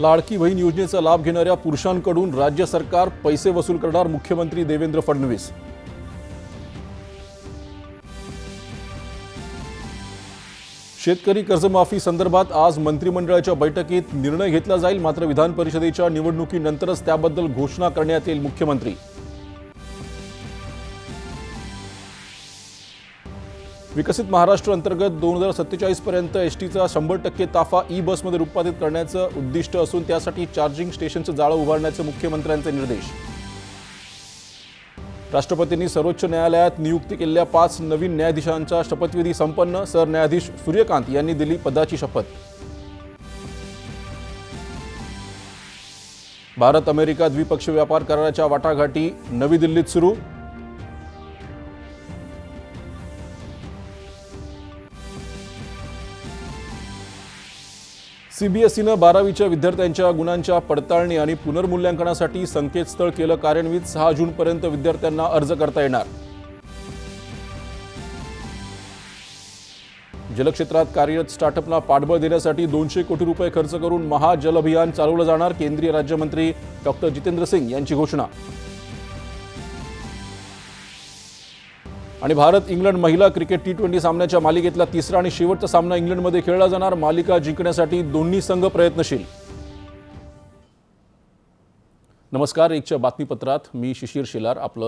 लाडकी बहीण योजनेचा लाभ घेणाऱ्या पुरुषांकडून राज्य सरकार पैसे वसूल करणार, मुख्यमंत्री देवेंद्र फडणवीस. शेतकरी कर्जमाफी संदर्भात आज मंत्रिमंडळाच्या बैठकीत निर्णय घेतला जाईल, मात्र विधान परिषदेच्या निवडणुकीनंतरच त्याबद्दल घोषणा करण्यात येईल. मुख्यमंत्री. विकसित महाराष्ट्र अंतर्गत 2047 पर्यंत एसटीचा 100% ताफा ई बसमध्ये रूपांतरित करण्याचं उद्दिष्ट असून त्यासाठी चार्जिंग स्टेशनचं जाळं उभारण्याचे मुख्यमंत्र्यांचे निर्देश. राष्ट्रपतींनी सर्वोच्च न्यायालयात नियुक्ती केलेल्या 5 नवीन न्यायाधीशांचा शपथविधी संपन्न. सरन्यायाधीश सूर्यकांत यांनी दिली पदाची शपथ. भारत अमेरिका द्विपक्षीय व्यापार कराराच्या वाटाघाटी नवी दिल्लीत सुरू. सीबीएसईनं 12वीच्या विद्यार्थ्यांच्या गुणांच्या पडताळणी आणि पुनर्मूल्यांकनासाठी संकेतस्थळ केलं कार्यान्वित. 6 जूनपर्यंत विद्यार्थ्यांना अर्ज करता येणार. जलक्षेत्रात कार्यरत स्टार्टअपला पाठबळ देण्यासाठी 200 कोटी रुपये खर्च करून महाजल अभियान चालवलं जाणार. केंद्रीय राज्यमंत्री डॉक्टर जितेंद्र सिंग यांची घोषणा. आणि भारत इंग्लंड महिला क्रिकेट T20 सामन्याच्या मालिकेतला तिसरा आणि शेवटचा सामना इंग्लंडमध्ये खेळला जाणार. मालिका जिंकण्यासाठी दोन्ही संघ प्रयत्नशील. नमस्कार. एकच्या बातमीपत्रात मी शिशिर शेलार आपलं